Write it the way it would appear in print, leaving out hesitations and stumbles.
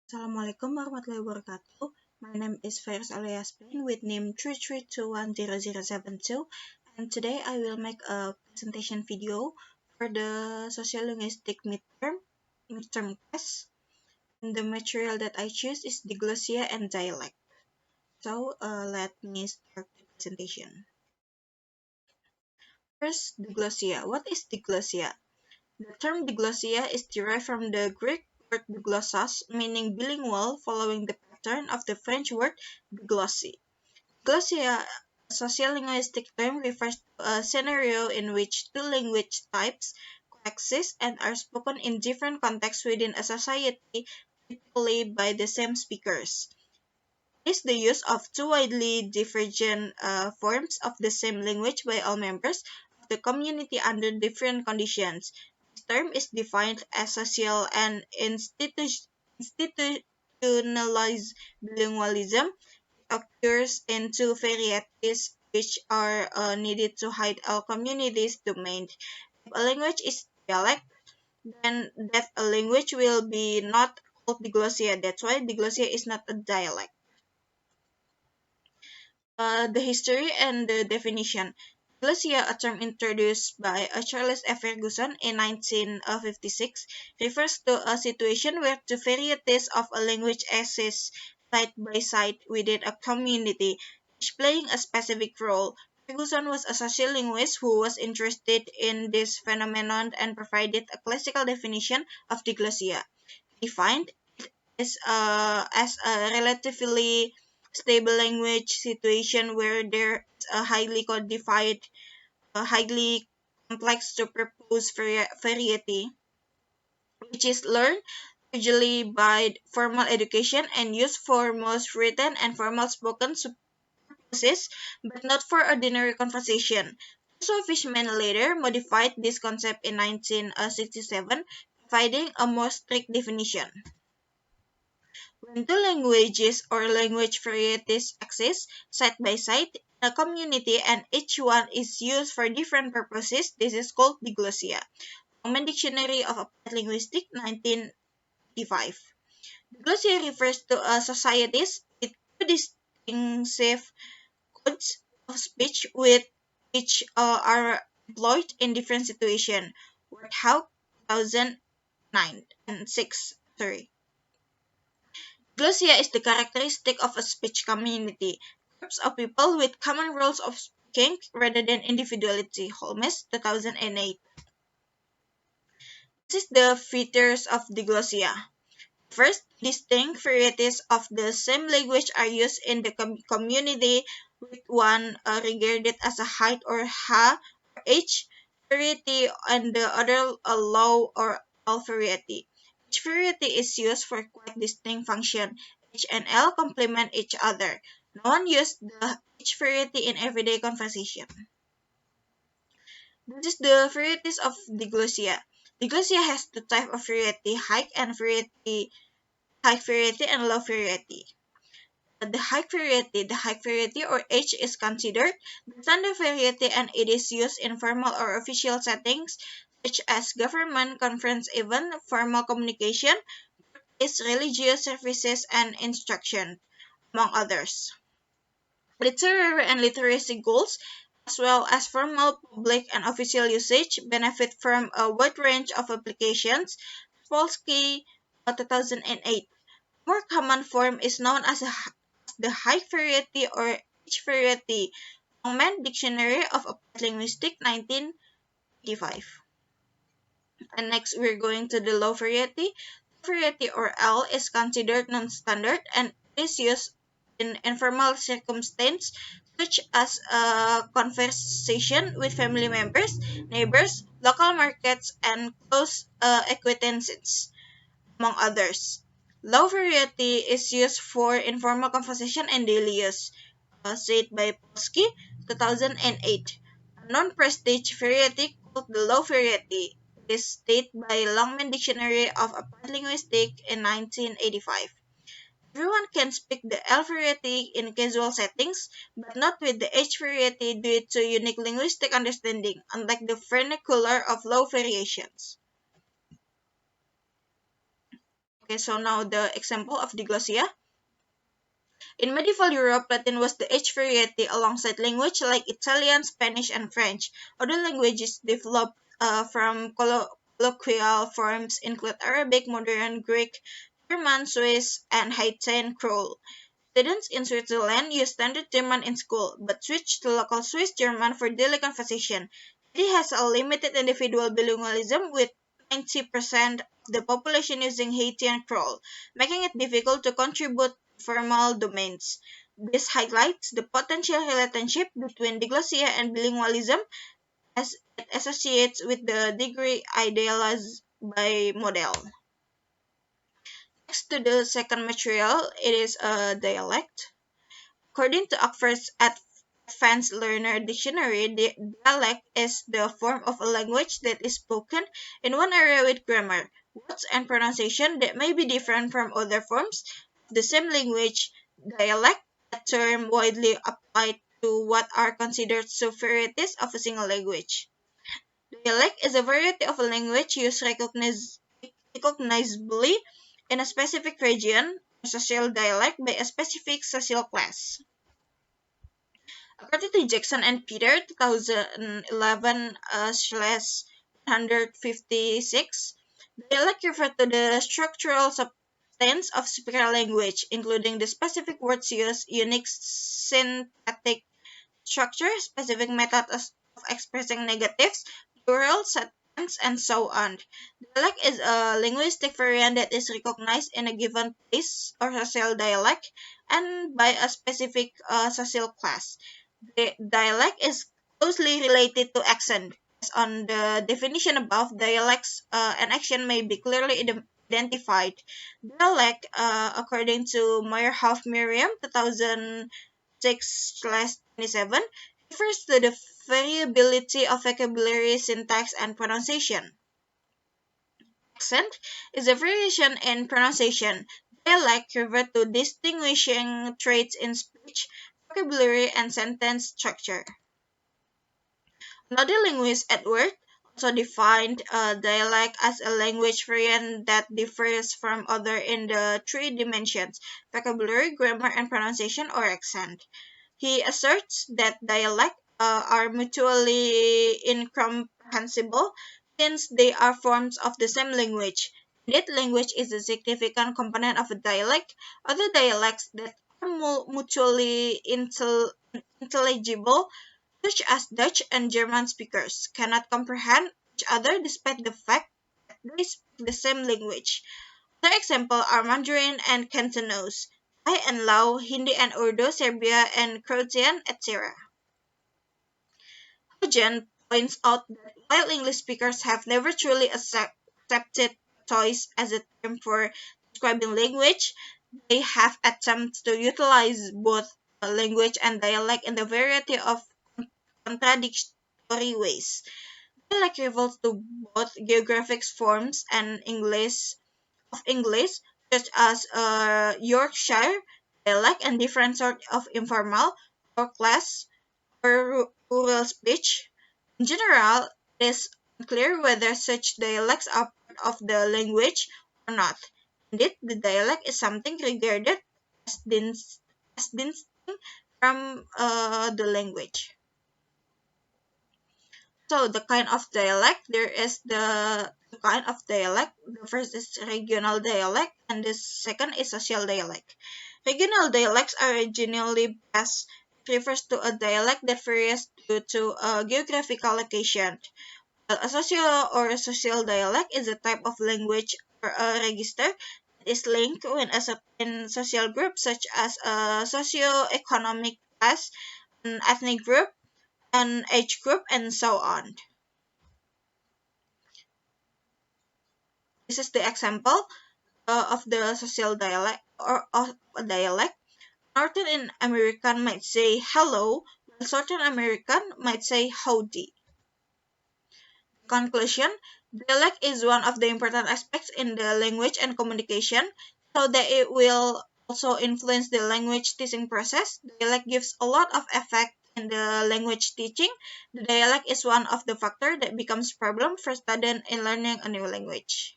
Assalamualaikum warahmatullahi wabarakatuh. My name is Fairuz Yasmin with name 332100072, and today I will make a presentation video for the sociolinguistic midterm test. And the material that I choose is diglossia and dialect. So let me start the presentation. First, diglossia. What is diglossia? The term diglossia is derived from the Greek word diglossas, meaning bilingual, following the pattern of the French word diglossie. Diglossia, a sociolinguistic term, refers to a scenario in which two language types coexist and are spoken in different contexts within a society, typically by the same speakers. It is the use of two widely divergent forms of the same language by all members of the community under different conditions. This term is defined as social and institutionalized bilingualism. It occurs in two varieties which are needed to hide all communities' domain. If a language is dialect, then that a language will be not called diglossia. That's why diglossia is not a dialect. The history and the definition. Diglossia, a term introduced by Charles F. Ferguson in 1956, refers to a situation where two varieties of a language exist side by side within a community, each playing a specific role. Ferguson was a sociolinguist who was interested in this phenomenon and provided a classical definition of diglossia. He defined as a relatively stable language situation where there is a highly codified, highly complex superposed variety, which is learned usually by formal education and used for most written and formal spoken purposes, but not for ordinary conversation. So Fishman later modified this concept in 1967, providing a more strict definition. When two languages or language varieties exist side by side in a community and each one is used for different purposes, this is called diglossia. Common Dictionary of Applied Linguistics, 1985. Diglossia refers to societies with two distinctive codes of speech which are employed in different situations. Wordhouse, 2009 and 6. Sorry. Glossia is the characteristic of a speech community, groups of people with common rules of speaking rather than individuality. Holmes, 2008. This is the features of diglossia. First, distinct varieties of the same language are used in the community, with one regarded as a height or ha or age variety and the other a low or L variety. Each variety is used for quite distinct function. H and L complement each other. No one uses the H variety in everyday conversation. This is the varieties of diglossia. Diglossia has two types of variety, high variety and low variety. The high variety or H is considered the standard variety and it is used in formal or official settings such as government, conference event, formal communication, is religious services and instruction, among others. Literary and literacy goals, as well as formal public and official usage, benefit from a wide range of applications. Polsky, 2008. More common form is known as the high variety or H variety. Longman Dictionary of Applied Linguistics, 1985. And next we're going to the low variety. Variety or L is considered non-standard and is used in informal circumstances such as a conversation with family members, neighbors, local markets, and close acquaintances, among others. Low variety is used for informal conversation and daily use, said by Polsky, 2008. A non-prestige variety called the low variety is stated by Longman Dictionary of Applied Linguistics in 1985. Everyone can speak the L variety in casual settings, but not with the H variety due to unique linguistic understanding, unlike the vernacular of low variations. Okay, so now the example of diglossia. In medieval Europe, Latin was the age variety alongside language like Italian, Spanish, and French. Other languages developed from colloquial forms include Arabic, Modern Greek, German, Swiss, and Haitian Creole. Students in Switzerland use standard German in school, but switch to local Swiss German for daily conversation. It has a limited individual bilingualism, with 90% of the population using Haitian Creole, making it difficult to contribute to formal domains. This highlights the potential relationship between diglossia and bilingualism, as it associates with the degree idealized by model. Next to the second material, it is a dialect. According to Oxford's Advanced Learner Dictionary, the dialect is the form of a language that is spoken in one area with grammar, words, and pronunciation that may be different from other forms of the same language. Dialect, a term widely applied to what are considered subvarieties of a single language. Dialect is a variety of a language used recognizably in a specific region or social dialect by a specific social class. According to Jackson and Peter, 2011/156, dialect refer to the structural substance of speaker language, including the specific words used, unique syntactic structure, specific method of expressing negatives, plural, sentence, and so on. Dialect is a linguistic variant that is recognized in a given place or social dialect and by a specific social class. The dialect is closely related to accent. Based on the definition above, dialects and accent may be clearly identified. Dialect, according to Meyerhoff-Merriam, 2006/27, refers to the variability of vocabulary, syntax, and pronunciation. Accent is a variation in pronunciation. Dialect refers to distinguishing traits in speech, vocabulary, and sentence structure. Another linguist, Edward, also defined a dialect as a language variant that differs from other in the three dimensions: vocabulary, grammar, and pronunciation or accent. He asserts that dialects are mutually incomprehensible since they are forms of the same language. Indeed, language is a significant component of a dialect. Other dialects that are mutually intelligible, such as Dutch and German speakers, cannot comprehend each other despite the fact that they speak the same language. Other examples are Mandarin and Cantonese, Thai and Lao, Hindi and Urdu, Serbia and Croatian, etc. Hodgen points out that while English speakers have never truly accepted choice as a term for describing language, they have attempted to utilize both language and dialect in a variety of contradictory ways. Dialect refers to both geographic forms and English, such as Yorkshire dialect and different sort of informal or class or rural speech. In general, it is unclear whether such dialects are part of the language or not. Indeed, the dialect is something regarded as distinct from the language. So the kind of dialect, there is the kind of dialect. The first is regional dialect and the second is social dialect. Regional dialects are regionally based. It refers to a dialect that varies due to a geographical location. While a social dialect is a type of language or a register that is linked with a certain social group such as a socio-economic class, an ethnic group, an age group, and so on. This is the example of the social dialect or of a dialect. Northern American might say hello, while Southern American might say howdy. Conclusion: dialect is one of the important aspects in the language and communication, so that it will also influence the language teaching process. Dialect gives a lot of effect in the language teaching. The dialect is one of the factors that becomes problem for students in learning a new language.